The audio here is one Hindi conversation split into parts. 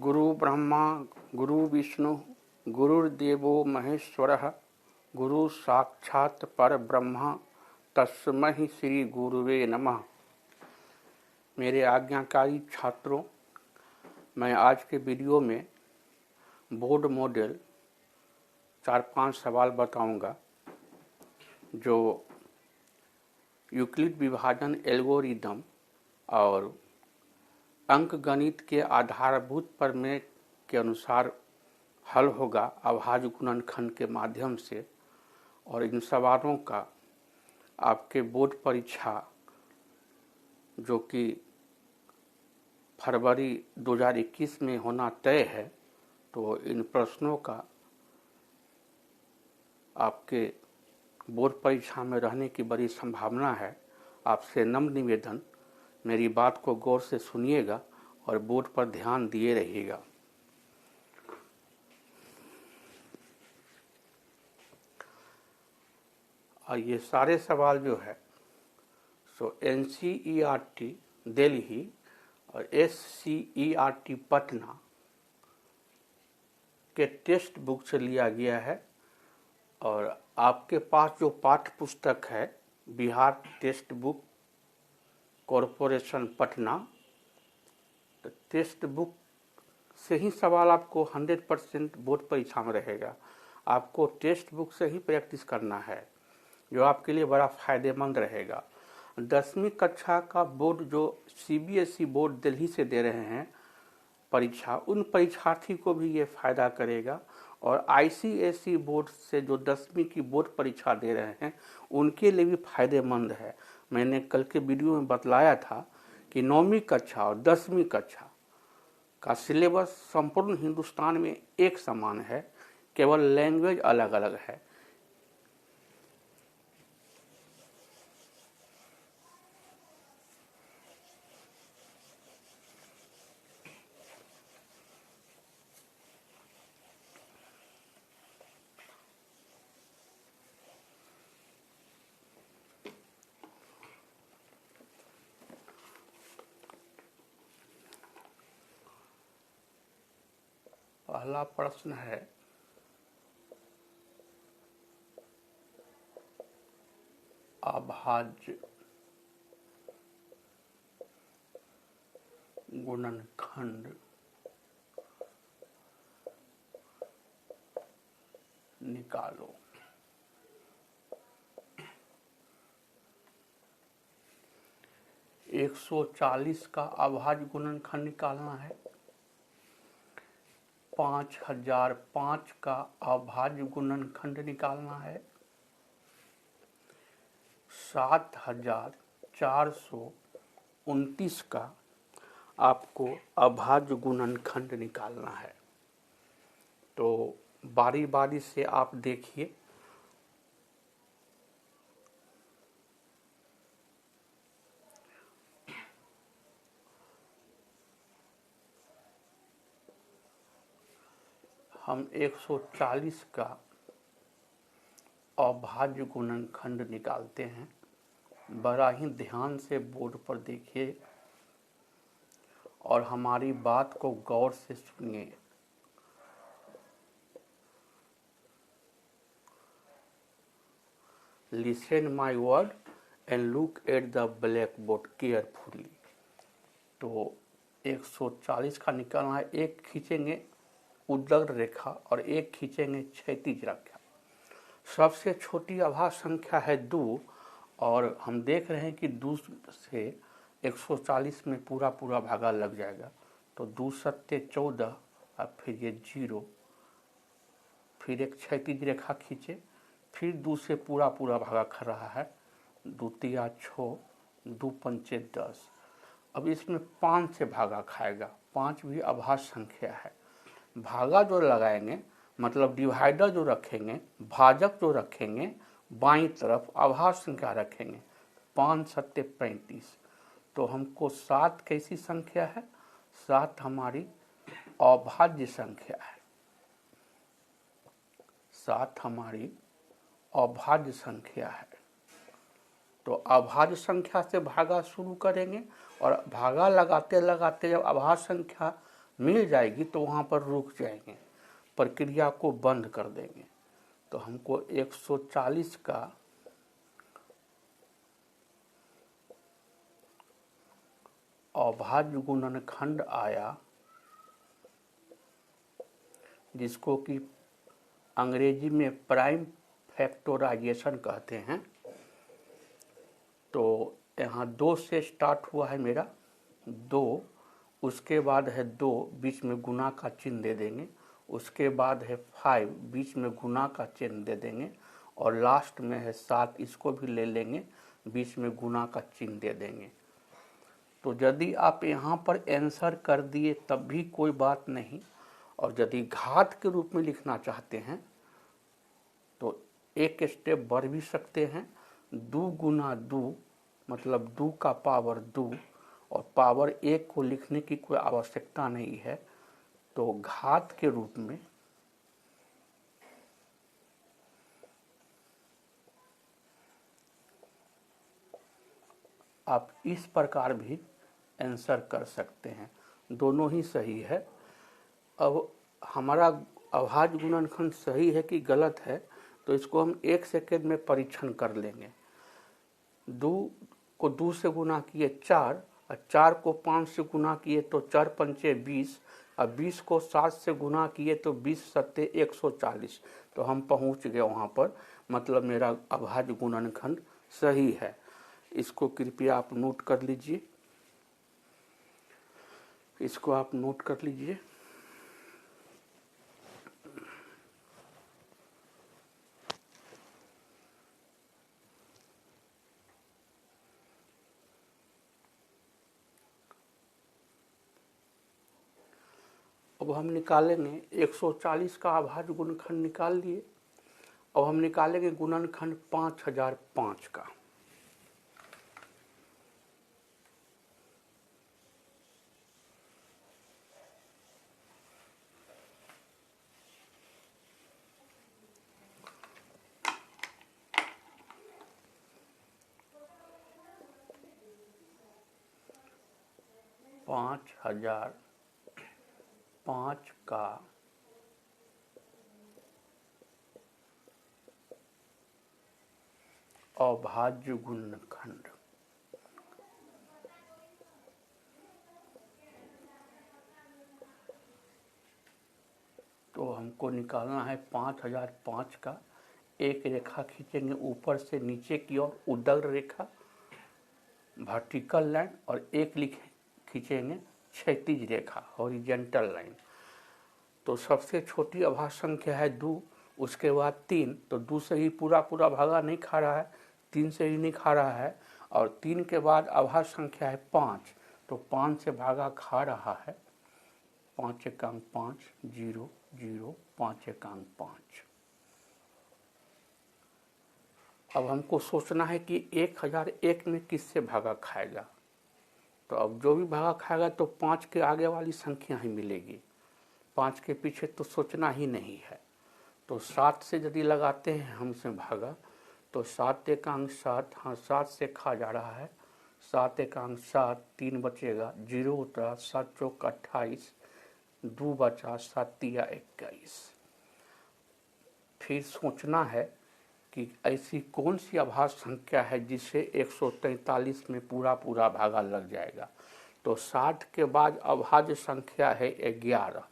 गुरु ब्रह्मा गुरु विष्णु गुरुर्देवो महेश्वरः गुरु साक्षात् परब्रह्म तस्मै श्री गुरुवे नमः। मेरे आज्ञाकारी छात्रों, मैं आज के वीडियो में बोर्ड मॉडल 4-5 सवाल बताऊंगा जो यूक्लिड विभाजन एल्गोरिदम और अंक गणित के आधारभूत प्रमेय के अनुसार हल होगा अभाज्य गुणनखंड के माध्यम से। और इन सवालों का आपके बोर्ड परीक्षा जो कि फरवरी 2021 में होना तय है, तो इन प्रश्नों का आपके बोर्ड परीक्षा में रहने की बड़ी संभावना है। आपसे नम्र निवेदन, मेरी बात को गौर से सुनिएगा और बोर्ड पर ध्यान दिए रहिएगा। और ये सारे सवाल जो है सो NCERT दिल्ली और SCERT पटना के टेक्स्ट बुक से लिया गया है। और आपके पास जो पाठ्य पुस्तक है Bihar text book corporation Patna, तो टेक्स्ट बुक से ही सवाल आपको 100% बोर्ड परीक्षा में रहेगा। आपको टेक्स्ट बुक से ही प्रैक्टिस करना है, जो आपके लिए बड़ा फायदेमंद रहेगा। 10वीं कक्षा का बोर्ड जो CBSE बोर्ड दिल्ली से दे रहे हैं परीक्षा, उन परीक्षार्थी को भी ये फायदा करेगा। और ICSE बोर्ड से जो 10वीं की बोर्ड परीक्षा दे रहे हैं उनके लिए भी फायदेमंद है। मैंने कल के वीडियो में बतलाया था कि 9वीं कक्षा और 10वीं कक्षा का सिलेबस संपूर्ण हिंदुस्तान में एक समान है, केवल लैंग्वेज अलग अलग है। पहला प्रश्न है, अभाज्य गुणनखंड निकालो। एक 140 का अभाज्य गुणनखंड निकालना है। 5005 का अभाज्य गुणनखंड निकालना है। 7429 का आपको अभाज्य गुणनखंड निकालना है। तो बारी बारी से आप देखिए। हम 140 का अभाज्य गुणनखंड निकालते हैं। बड़ा ही ध्यान से बोर्ड पर देखिए और हमारी बात को गौर से सुनिए। Listen my word and look at the blackboard carefully। तो 140 का निकालना है। एक खींचेंगे उर्ध्व रेखा और एक खींचेंगे क्षैतिज रेखा। सबसे छोटी अभाज्य संख्या है 2 और हम देख रहे हैं कि 2 से 140 में पूरा भागा लग जाएगा। तो 2 सत्ते 14 और फिर ये 0, फिर एक क्षैतिज रेखा खींचे, फिर 2 से पूरा भागा खा रहा है। 2 तिया 6, 2 पंचे 10। अब इसमें 5 से भागा खाएगा। 5 भी अभाज्य संख्या है। भागा जो लगाएंगे मतलब डिवाइडर जो रखेंगे, भाजक जो रखेंगे, बाईं तरफ अभाज्य संख्या रखेंगे। 5 सत्ते 35। तो हमको 7 कैसी संख्या है? 7 हमारी अभाज्य संख्या है। 7 हमारी अभाज्य संख्या है। तो अभाज्य संख्या से भागा शुरू करेंगे और भागा लगाते लगाते जब अभाज्य संख्या मिल जाएगी तो वहाँ पर रुक जाएंगे, प्रक्रिया को बंद कर देंगे। तो हमको 140 का अभाज्य गुणनखंड आया, जिसको कि अंग्रेजी में प्राइम फैक्टराइजेशन कहते हैं। तो यहाँ 2 से स्टार्ट हुआ है मेरा 2, उसके बाद है 2, बीच में गुना का चिन्ह दे देंगे, उसके बाद है 5, बीच में गुना का चिन्ह दे देंगे, और लास्ट में है 7, इसको भी ले लेंगे, बीच में गुना का चिन्ह दे देंगे। तो यदि आप यहाँ पर आंसर कर दिए तब भी कोई बात नहीं, और यदि घात के रूप में लिखना चाहते हैं तो एक स्टेप बढ़ भी सकते हैं। 2 गुना 2 मतलब 2 का पावर 2, और पावर 1 को लिखने की कोई आवश्यकता नहीं है। तो घात के रूप में आप इस प्रकार भी आंसर कर सकते हैं, दोनों ही सही है। अब हमारा अभाज्य गुणनखंड सही है कि गलत है, तो इसको हम 1 सेकेंड में परीक्षण कर लेंगे। 2 को 2 से गुना किए 4, और 4 को 5 से गुना किए तो 4 पंचे 20, और 20 को 7 से गुना किए तो 20 सत्ते 140। तो हम पहुंच गए वहाँ पर, मतलब मेरा अभाज्य गुणनखंड सही है। इसको कृपया आप नोट कर लीजिए, इसको आप नोट कर लीजिए। अब हम निकालेंगे 140 का अभाज्य गुणनखंड निकाल लिए। अब हम निकालेंगे गुणनखंड 5005 का। पाँच हजार 5 का अभाज्य गुणनखंड। तो हमको निकालना है 5005 का। एक रेखा खींचेंगे ऊपर से नीचे की ओर, उदग्र रेखा, वर्टिकल लाइन, और एक खींचेंगे क्षैतिज रेखा, हॉरिजॉन्टल लाइन। तो सबसे छोटी अभाज्य संख्या है 2, उसके बाद 3, तो 2 से ही पूरा भागा नहीं खा रहा है, 3 से ही नहीं खा रहा है, और 3 के बाद अभाज्य संख्या है 5, तो 5 से भागा खा रहा है। 5 एकांक 5, 0 0, 5 एकांक 5। अब हमको सोचना है कि 1001 में किससे भागा खाएगा। तो अब जो भी भागा खाएगा तो 5 के आगे वाली संख्या ही मिलेगी, 5 के पीछे तो सोचना ही नहीं है। तो 7 से यदि लगाते हैं हमसे भागा, तो 7 एकांक 7, हाँ 7 से खा जा रहा है, 7 एकांक 7, 3 बचेगा, 0 उतरा, 7 चौक 28, 2 बचा, 7 तिया 21। फिर सोचना है कि ऐसी कौन सी अभाज्य संख्या है जिसे 143 में पूरा भागा लग जाएगा। तो 60 के बाद अभाज्य संख्या है 11,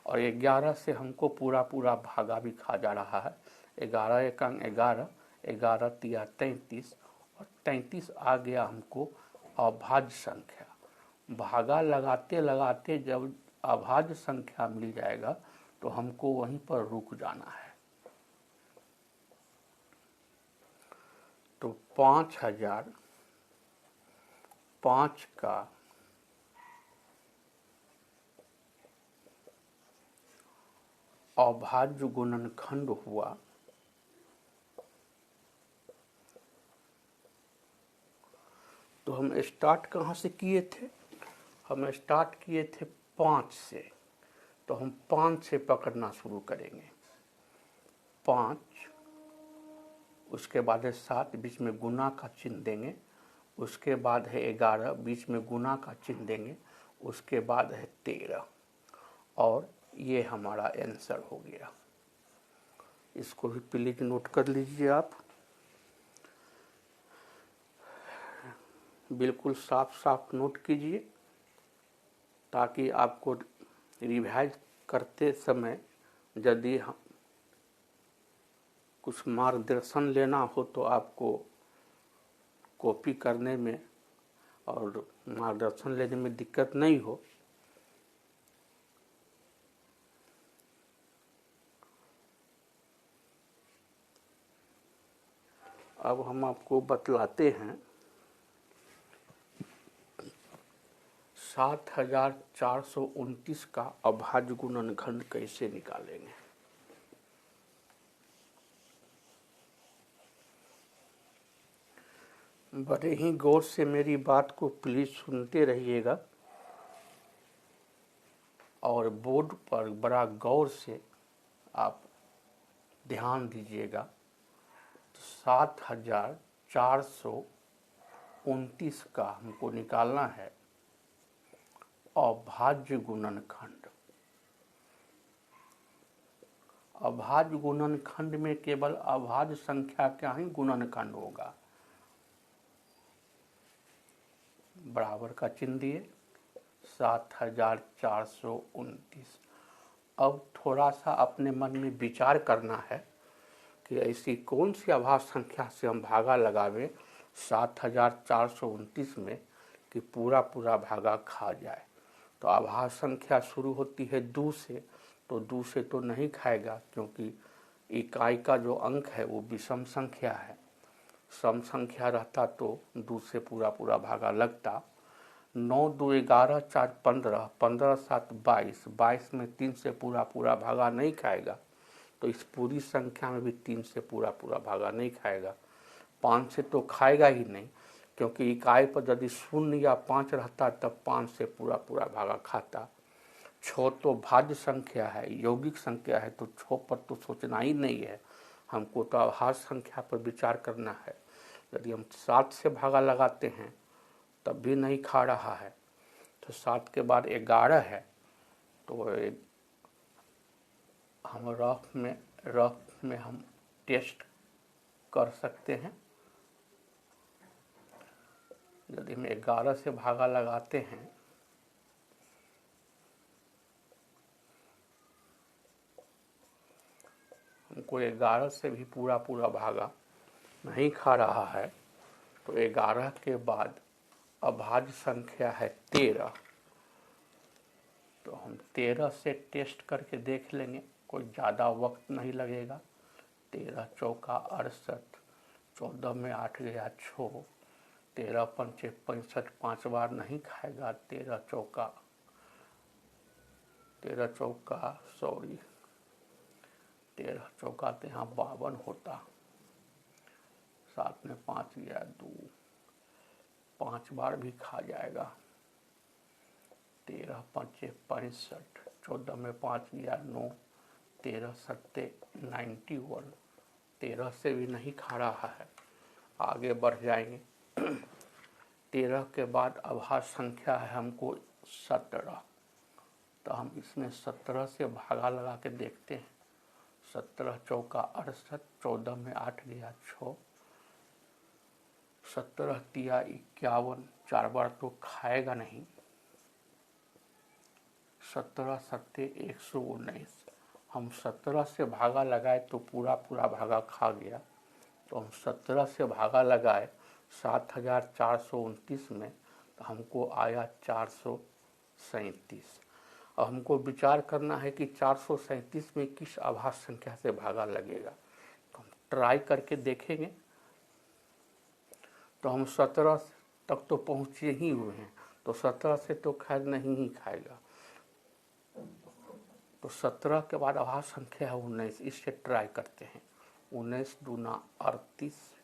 और 11 से हमको पूरा भागा भी खा जा रहा है। 11 एकांक 11, 11 तिया 33, और 33 आ गया हमको अभाज्य संख्या। भागा लगाते लगाते जब अभाज्य संख्या मिल जाएगा तो हमको वहीं पर रुक जाना है। तो 5005 का अभाज्य गुणनखंड हुआ तो हम स्टार्ट कहाँ से किए थे? हम स्टार्ट किए थे 5 से, तो हम 5 से पकड़ना शुरू करेंगे। 5, उसके बाद है 7, बीच में गुना का चिन्ह देंगे, उसके बाद है 11, बीच में गुना का चिन्ह देंगे, उसके बाद है 13, और ये हमारा आंसर हो गया। इसको भी प्लीज नोट कर लीजिए आप, बिल्कुल साफ साफ नोट कीजिए, ताकि आपको रिवाइज करते समय यदि हम कुछ मार्गदर्शन लेना हो तो आपको कॉपी करने में और मार्गदर्शन लेने में दिक्कत नहीं हो। अब हम आपको बतलाते हैं 7429 का अभाज्य गुणनखंड कैसे निकालेंगे। बड़े ही गौर से मेरी बात को प्लीज सुनते रहिएगा और बोर्ड पर बड़ा गौर से आप ध्यान दीजिएगा। 7429 का हमको निकालना है अभाज्य गुणनखंड। अभाज्य गुणनखंड में केवल अभाज्य संख्या का ही गुणनखंड होगा। बराबर का चिन्ह दिए 7429। अब थोड़ा सा अपने मन में विचार करना है कि ऐसी कौन सी अभाज्य संख्या से हम भागा लगावें 7429 में कि पूरा पूरा भागा खा जाए। तो अभाज्य संख्या शुरू होती है 2 से, तो 2 से तो नहीं खाएगा, क्योंकि इकाई का जो अंक है वो विषम संख्या है। सम संख्या रहता तो 2 से पूरा पूरा भागा लगता। 9 2 11 4 15, 15 7 22, 22 में 3 से पूरा पूरा भागा नहीं खाएगा, तो इस पूरी संख्या में भी 3 से पूरा पूरा भागा नहीं खाएगा। 5 से तो खाएगा ही नहीं, क्योंकि इकाई पर यदि 0 या 5 रहता तब 5 से पूरा पूरा भागा खाता। 6 तो भाज्य संख्या है, यौगिक संख्या है, तो 6 पर तो सोचना ही नहीं है, हमको तो अभाज्य संख्या पर विचार करना है। यदि हम 7 से भागा लगाते हैं तब भी नहीं खा रहा है, तो 7 के बाद 11 है, तो हम रफ में हम टेस्ट कर सकते हैं। यदि हम 11 से भागा लगाते हैं हमको 11 से भी पूरा पूरा भागा नहीं खा रहा है, तो 11 के बाद अभाज्य संख्या है 13, तो हम 13 से टेस्ट करके देख लेंगे, कोई ज़्यादा वक्त नहीं लगेगा। 13 चौका 68, 14 में 8 गया 6, 13 पंचे 65, 5 बार नहीं खाएगा। 13 चौका 13 चौका तो यहाँ 52 होता, 7 में 5 गया 2, 5 बार भी खा जाएगा। 13 पंचे 65, 14 में 5 गया 9, 13 सत्ते 91, 13 से भी नहीं खा रहा है। आगे बढ़ जाएंगे। 13 के बाद अभाज्य संख्या है हमको 17, तो हम इसमें 17 से भागा लगा के देखते हैं। 17 चौका 68, 14 में 8 गया 6, 17 तिया 51, 4 बार तो खाएगा नहीं। 17 सत्ते 119, हम 17 से भागा लगाए तो पूरा पूरा भागा खा गया, तो हम 17 से भागा लगाए 7429 में, तो हमको आया 437। अब हमको विचार करना है कि 437 में किस अभाज्य संख्या से भागा लगेगा, तो हम ट्राई करके देखेंगे। तो हम 17 तक तो पहुँचे ही हुए हैं, तो 17 से तो खैर नहीं ही खाएगा, तो 17 के बाद अभाज्य संख्या है 19, इससे ट्राई करते हैं। 19 दूना 38,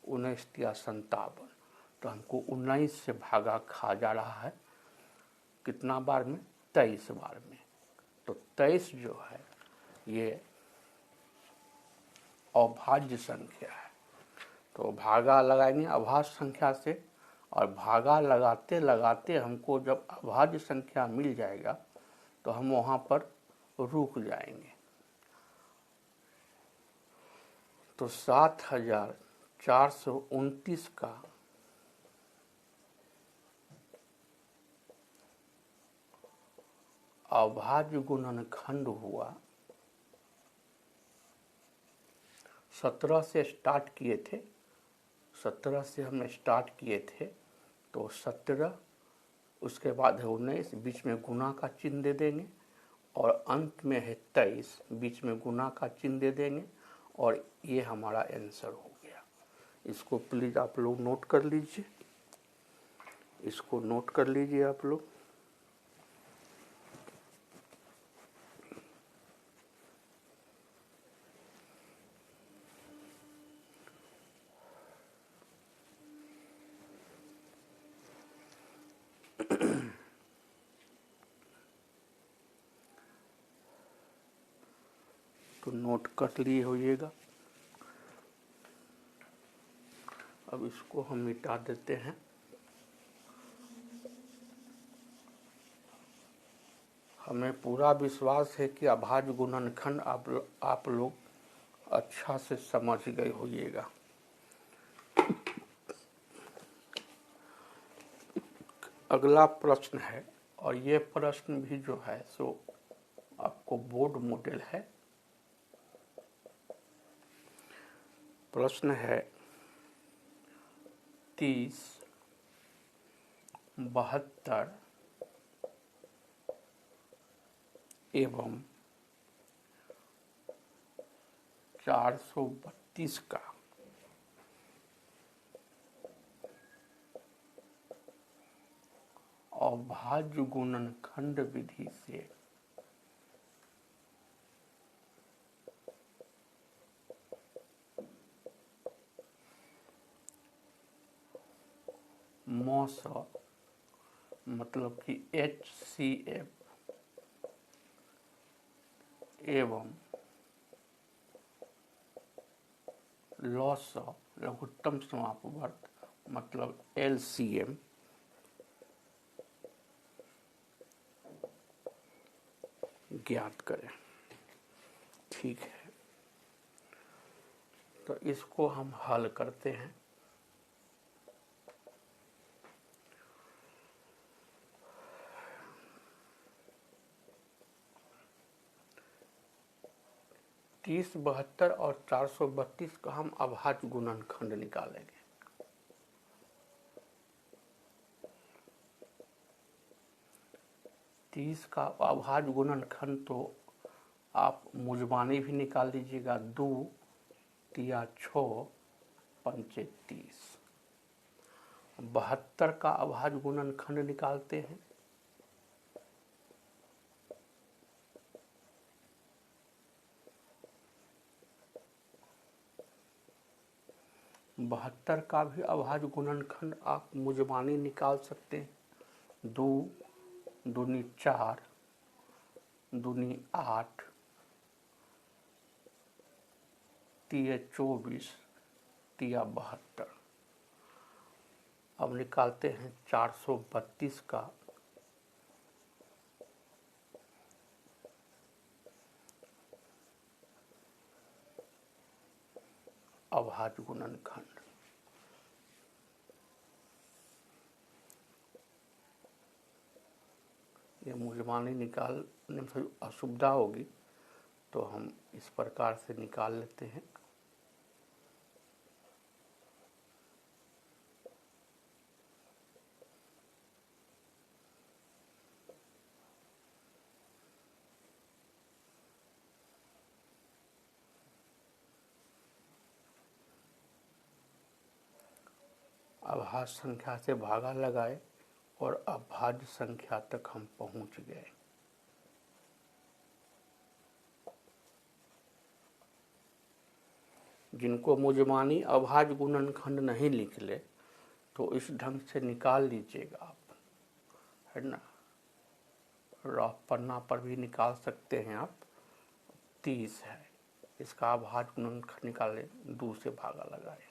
19 तिया 57, तो हमको 19 से भागा खा जा रहा है। कितना बार में? 23 बार में। तो 23 जो है ये अभाज्य संख्या है, तो भागा लगाएंगे अभाज्य संख्या से। और भागा लगाते लगाते हमको जब अभाज्य संख्या मिल जाएगा तो हम वहाँ पर रुक जाएंगे। तो 7429 का अभाज्य गुणनखंड हुआ। 17 से स्टार्ट किए थे, 17 से हमने स्टार्ट किए थे, तो 17 उसके बाद है 19, बीच में गुना का चिन्ह दे देंगे, और अंत में है 23, बीच में गुना का चिन्ह दे देंगे, और ये हमारा आंसर हो गया। इसको प्लीज़ आप लोग नोट कर लीजिए, इसको नोट कर लीजिए आप लोग। तो नोट कर लिए होइएगा। अब इसको हम मिटा देते हैं। हमें पूरा विश्वास है कि अभाज्य गुणनखंड आप लोग अच्छा से समझ गए होइएगा। अगला प्रश्न है, और ये प्रश्न भी जो है सो आपको बोर्ड मॉडल है। प्रश्न है 30, 72 एवं 432 का अभाज्य गुणनखंड विधि से मौस मतलब कि HCF एवं लॉस लघुत्तम समापवर्त मतलब LCM ज्ञात करें। ठीक है, तो इसको हम हल करते हैं। तीस, 72 और 432 का हम अभाज्य गुणनखंड निकालेंगे। तीस का अभाज्य गुणनखंड तो आप मुजबानी भी निकाल दीजिएगा, 2 तिया 6 पंचे 30। 72 का अभाज्य गुणनखंड निकालते हैं। बहत्तर का भी अभाज्य गुणनखंड आप मुजबानी निकाल सकते हैं। 2 दूनी 4 दूनी 8 तिया 24 तिया 72। अब निकालते हैं 432 का अभाज्य गुणनखंड। ये मुजबानी निकालने में असुविधा होगी, तो हम इस प्रकार से निकाल लेते हैं। अभाज्य संख्या से भागा लगाए और अभाज्य संख्या तक हम पहुंच गए। जिनको मुजबानी अभाज्य गुणनखंड नहीं निकले तो इस ढंग से निकाल लीजिएगा आप, है ना। रफ पन्ना पर भी निकाल सकते हैं आप। 30 है, इसका अभाज्य गुणनखंड निकाले, 2 से भागा लगाए।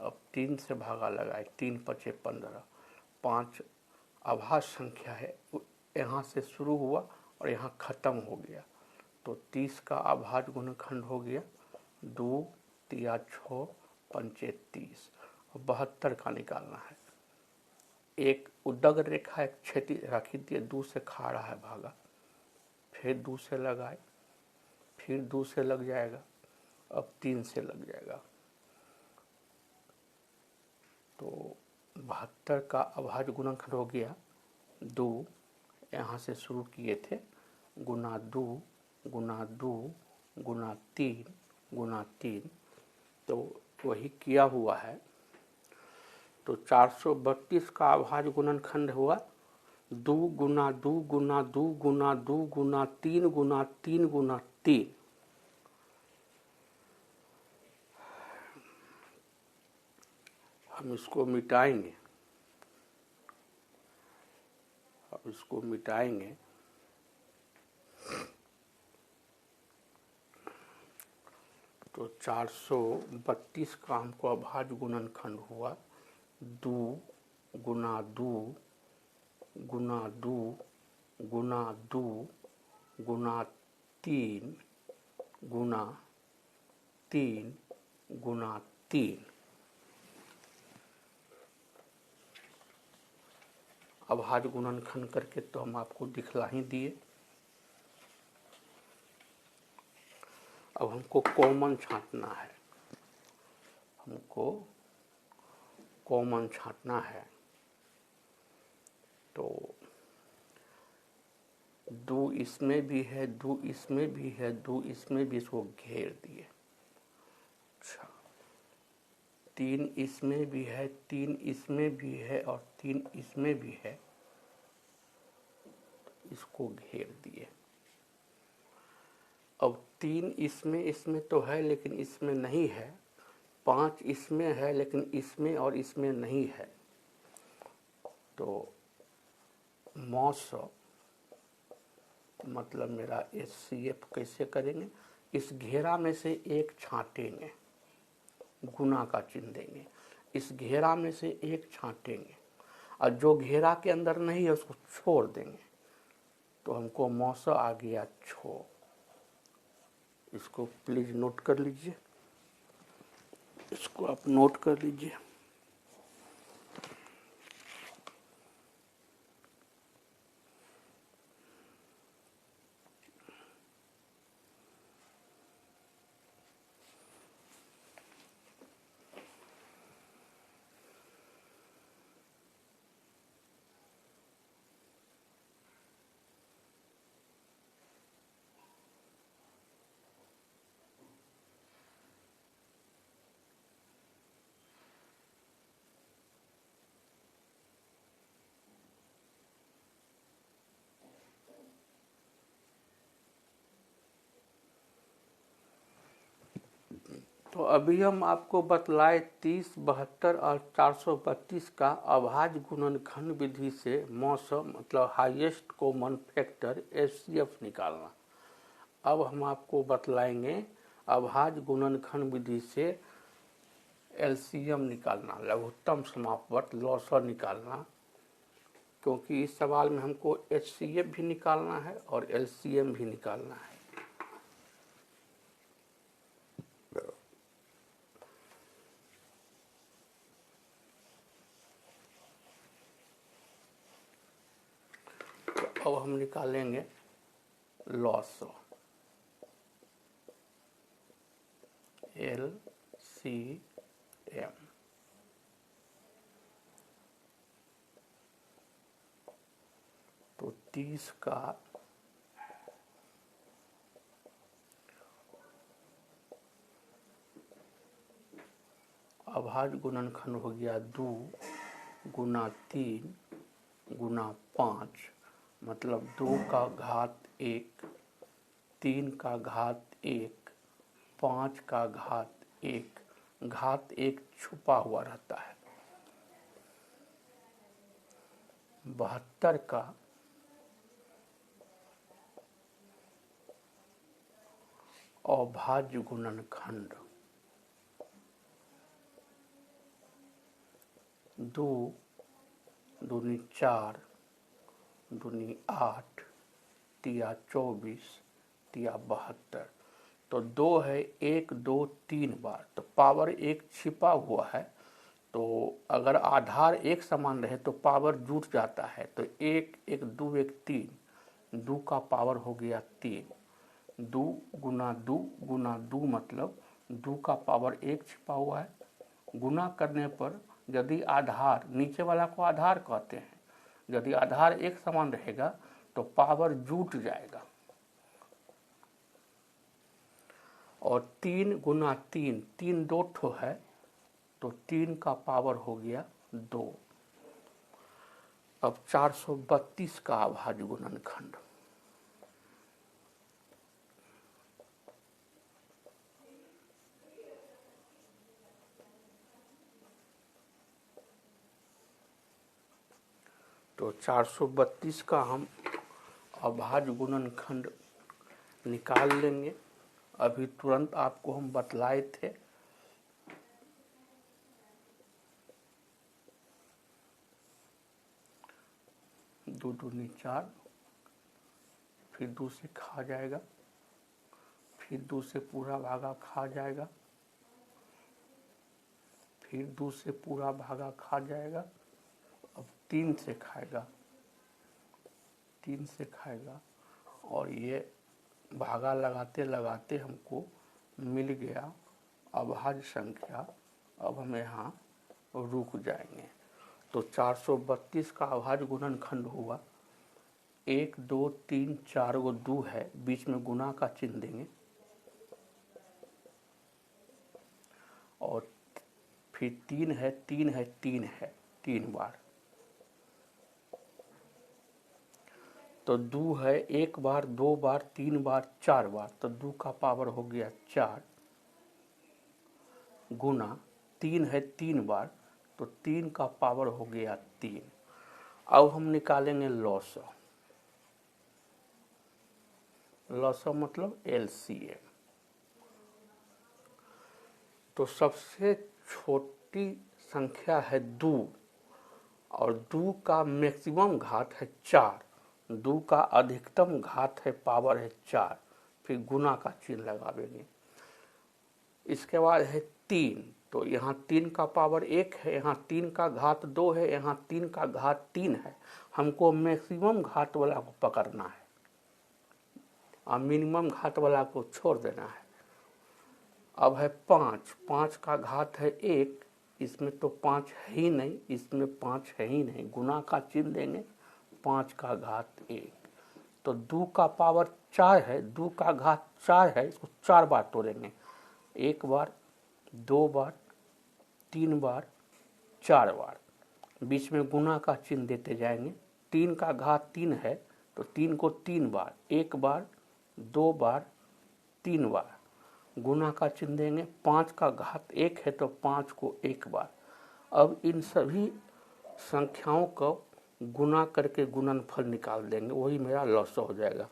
अब 3 से भागा लगाए, 3 पचे 15, 5 अभाज्य संख्या है, यहाँ से शुरू हुआ और यहाँ खत्म हो गया, तो 30 का अभाज्य गुणनखंड हो गया 2 तिया 6 पंचे 30। 72 का निकालना है। एक उद्दग्ध रेखा एक क्षैतिज रेखा खींचिए, 2 से खा रहा है भागा, फिर 2 से लगाए, फिर 2 से लग जाएगा, अब 3 से लग जाएगा। तो 72 का अभाज्य गुणनखंड हो गया 2, यहाँ से शुरू किए थे, गुना 2 गुना 2 गुना 3 गुना 3, तो वही किया हुआ है। तो 432 का अभाज्य गुणनखंड हुआ 2 गुना 2 गुना 2 गुना 2 गुना 3 गुना 3 गुना 3। हम इसको मिटाएंगे, अब इसको मिटाएंगे तो 432 का हमको अभाज्य गुणनखंड हुआ 2 गुना 2 गुना 2 गुना 2 गुना 3 गुना 3 गुना 3। अभाज्य गुणनखंड करके तो हम आपको दिखला ही दिए। अब हमको कॉमन छांटना है, हमको कॉमन छांटना है। तो 2 इसमें भी है, 2 इसमें भी है, 2 इसमें भी, इसको घेर दिए। अच्छा, 3 इसमें भी है, 3 इसमें भी है और 3 इसमें भी है, इसको घेर दिए। अब 3 इसमें तो है लेकिन इसमें नहीं है, 5 इसमें है लेकिन इसमें और इसमें नहीं है, तो मौसम मतलब मेरा HCF कैसे करेंगे, इस घेरा में से एक छांटेंगे, गुना का चिन्ह देंगे, इस घेरा में से एक छांटेंगे और जो घेरा के अंदर नहीं है उसको छोड़ देंगे, तो हमको मौसम आ गया 6। इसको प्लीज नोट कर लीजिए, इसको आप नोट कर लीजिए। तो अभी हम आपको बतलाए 30, 72 और 432 का अभाज्य गुणनखंड विधि से मौसम मतलब हाईएस्ट कॉमन फैक्टर HCF निकालना। अब हम आपको बतलाएंगे अभाज्य गुणनखंड विधि से LCM निकालना, लघुत्तम समापवर्त लॉसर निकालना, क्योंकि इस सवाल में हमको HCF भी निकालना है और LCM भी निकालना है। अब हम निकालेंगे लॉस, LCM। तो 30 का अभाज्य गुणनखंड हो गया 2 गुना 3 गुना 5, मतलब 2 का घात 1, 3 का घात 1, 5 का घात 1, घात 1 छुपा हुआ रहता है। 72 का अभाज्य गुणनखंड, 2 दूनी 4 दूनी 8 तिया 24 तिया 72। तो 2 है 1 2 3 बार, तो पावर 1 छिपा हुआ है। तो अगर आधार एक समान रहे तो पावर जुट जाता है। तो 1 1 2 1 3, 2 का पावर हो गया 3। 2 गुना 2 गुना 2 मतलब 2 का पावर 1 छिपा हुआ है। गुना करने पर यदि आधार, नीचे वाला को आधार कहते हैं, यदि आधार एक समान रहेगा तो पावर जुट जाएगा। और 3 गुना 3, 3 दो ठो है तो 3 का पावर हो गया 2। अब 432 का अभाज्य गुणनखंड। तो 432 का हम अभाज्य गुणनखंड निकाल लेंगे। अभी तुरंत आपको हम बतलाए थे। दो दूनी 4, फिर 2 से खा जाएगा, फिर 2 से पूरा भागा खा जाएगा, फिर 2 से पूरा भागा खा जाएगा। अब 3 से खाएगा, 3 से खाएगा, और ये भागा लगाते लगाते हमको मिल गया अभाज्य संख्या। अब हम यहाँ रुक जाएंगे। तो 432 का अभाज्य गुणनखंड हुआ 1 2 3 4 गो 2 है, बीच में गुना का चिन्ह देंगे, और फिर 3 है 3 है 3 है 3 बार। तो 2 है 1 बार 2 बार 3 बार 4 बार, तो 2 का पावर हो गया 4 गुना 3 है 3 बार, तो 3 का पावर हो गया 3। अब हम निकालेंगे लॉसा। लॉसा मतलब एलसीएम। तो सबसे छोटी संख्या है 2 और 2 का मैक्सिमम घात है 4, 2 का अधिकतम घात है पावर है 4, फिर गुना का चिन्ह लगावेंगे। इसके बाद है 3, तो यहाँ 3 का पावर 1 है, यहाँ 3 का घात 2 है, यहाँ 3 का घात 3 है। हमको मैक्सिमम घात वाला को पकड़ना है और मिनिमम घात वाला को छोड़ देना है। अब है 5, 5 का घात है 1, इसमें तो 5 है ही नहीं, इसमें 5 है ही नहीं, गुना का चिन्ह देंगे, 5 का घात 1। तो 2 का पावर 4 है, 2 का घात 4 है, इसको 4 बार तोड़ेंगे, 1 बार 2 बार 3 बार 4 बार, बीच में गुना का चिन्ह देते जाएंगे। 3 का घात 3 है तो 3 को 3 बार, 1 बार 2 बार 3 बार, गुना का चिन्ह देंगे। 5 का घात 1 है तो 5 को 1 बार। अब इन सभी संख्याओं को गुना करके गुणनफल निकाल देंगे, वही मेरा लॉसा हो जाएगा।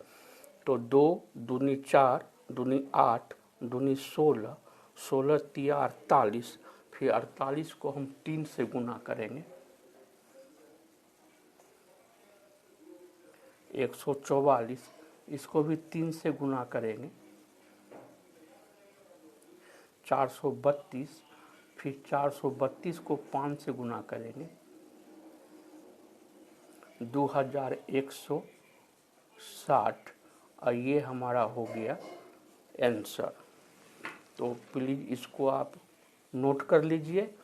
तो 2 दूनी 4 दूनी 8 दूनी 16, 16 तिया 48, फिर 48 को हम 3 से गुना करेंगे, 144, इसको भी 3 से गुना करेंगे, 432, फिर 432 को 5 से गुना करेंगे, 2160, और ये हमारा हो गया आंसर। तो प्लीज़ इसको आप नोट कर लीजिए।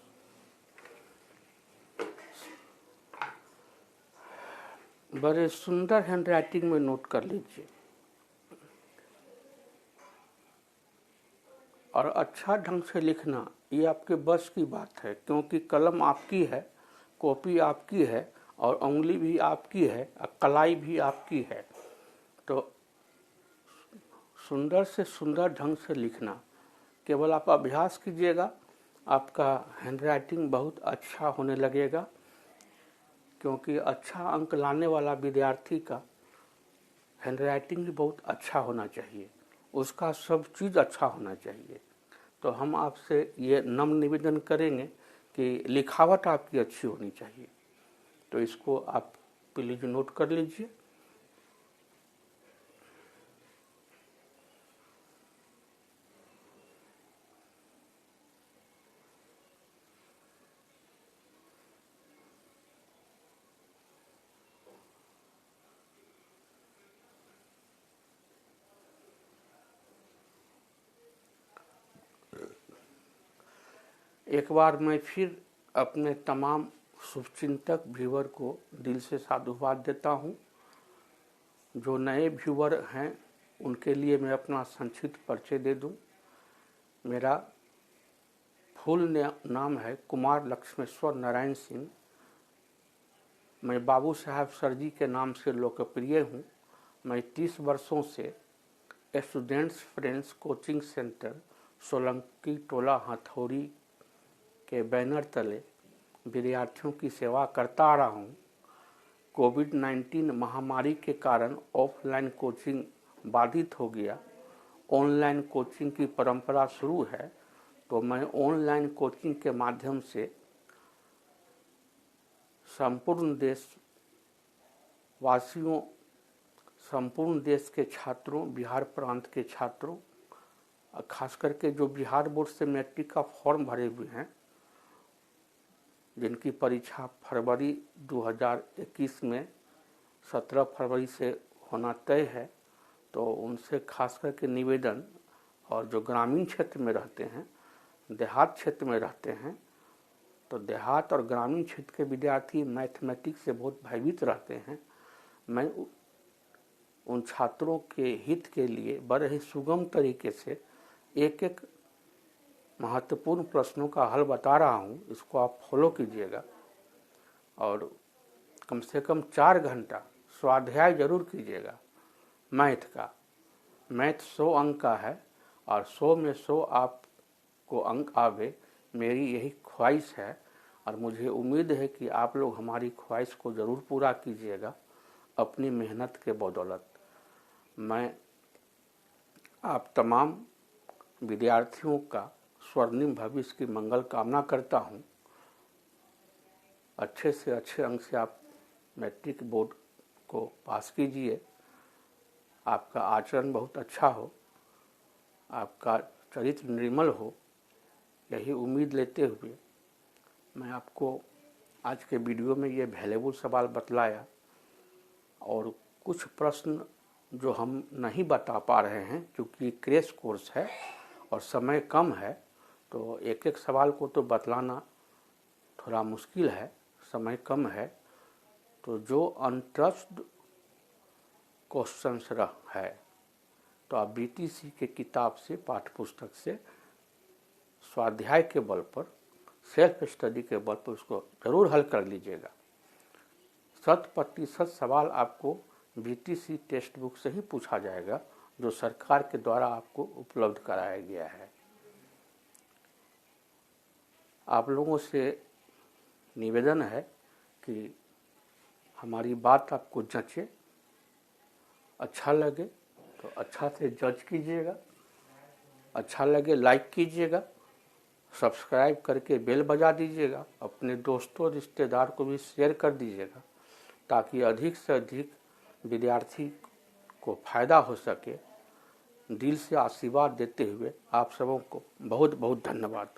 बड़े सुंदर हैंडराइटिंग में नोट कर लीजिए और अच्छा ढंग से लिखना, ये आपके बस की बात है, क्योंकि कलम आपकी है, कॉपी आपकी है, और उंगली भी आपकी है, और कलाई भी आपकी है। तो सुंदर से सुंदर ढंग से लिखना, केवल आप अभ्यास कीजिएगा, आपका हैंडराइटिंग बहुत अच्छा होने लगेगा। क्योंकि अच्छा अंक लाने वाला विद्यार्थी का हैंडराइटिंग भी बहुत अच्छा होना चाहिए, उसका सब चीज़ अच्छा होना चाहिए। तो हम आपसे ये नम्र निवेदन करेंगे कि लिखावट आपकी अच्छी होनी चाहिए। तो इसको आप प्लीज नोट कर लीजिए। एक बार मैं फिर अपने तमाम शुभचिंतक व्यूवर को दिल से साधुवाद देता हूं। जो नए व्यूवर हैं उनके लिए मैं अपना संक्षिप्त परिचय दे दूं। मेरा फुल नाम है कुमार लक्ष्मेश्वर नारायण सिंह। मैं बाबू साहब सर जी के नाम से लोकप्रिय हूं। मैं 30 वर्षों से students friends coaching centre Solanki Tola Hathaudi के बैनर तले विद्यार्थियों की सेवा करता आ रहा हूँ। कोविड-19 महामारी के कारण ऑफलाइन कोचिंग बाधित हो गया, ऑनलाइन कोचिंग की परंपरा शुरू है। तो मैं ऑनलाइन कोचिंग के माध्यम से संपूर्ण देशवासियों, संपूर्ण देश के छात्रों, बिहार प्रांत के छात्रों, खास करके जो बिहार बोर्ड से मैट्रिक का फॉर्म भरे हुए हैं, जिनकी परीक्षा फरवरी 2021 में 17 फरवरी से होना तय है, तो उनसे खास करके निवेदन, और जो ग्रामीण क्षेत्र में रहते हैं, देहात क्षेत्र में रहते हैं, तो देहात और ग्रामीण क्षेत्र के विद्यार्थी मैथमेटिक्स से बहुत भयभीत रहते हैं। मैं उन छात्रों के हित के लिए बड़े ही सुगम तरीके से एक एक महत्वपूर्ण प्रश्नों का हल बता रहा हूं। इसको आप फॉलो कीजिएगा और कम से कम 4 घंटा स्वाध्याय जरूर कीजिएगा मैथ का। मैथ 100 अंक का है और 100 में 100 आपको अंक आवे, मेरी यही ख्वाहिश है। और मुझे उम्मीद है कि आप लोग हमारी ख्वाहिश को ज़रूर पूरा कीजिएगा अपनी मेहनत के बदौलत। मैं आप तमाम विद्यार्थियों का स्वर्णिम भविष्य की मंगल कामना करता हूं। अच्छे से अच्छे अंक से आप मैट्रिक बोर्ड को पास कीजिए। आपका आचरण बहुत अच्छा हो, आपका चरित्र निर्मल हो, यही उम्मीद लेते हुए मैं आपको आज के वीडियो में ये वैल्यूएबल सवाल बतलाया। और कुछ प्रश्न जो हम नहीं बता पा रहे हैं क्योंकि क्रैश कोर्स है और समय कम है, तो एक एक सवाल को तो बतलाना थोड़ा मुश्किल है, समय कम है। तो जो अनट्रस्ड क्वेश्चंस है तो आप बीटीसी के किताब से, पाठ्य पुस्तक से स्वाध्याय के बल पर, सेल्फ स्टडी के बल पर उसको जरूर हल कर लीजिएगा। 100% सवाल आपको बीटीसी टेक्स्ट बुक से ही पूछा जाएगा, जो सरकार के द्वारा आपको उपलब्ध कराया गया है। आप लोगों से निवेदन है कि हमारी बात आपको जचे, अच्छा लगे तो अच्छा से जज कीजिएगा, अच्छा लगे लाइक कीजिएगा, सब्सक्राइब करके बेल बजा दीजिएगा, अपने दोस्तों रिश्तेदार को भी शेयर कर दीजिएगा, ताकि अधिक से अधिक विद्यार्थी को फायदा हो सके। दिल से आशीर्वाद देते हुए आप सबों को बहुत बहुत धन्यवाद।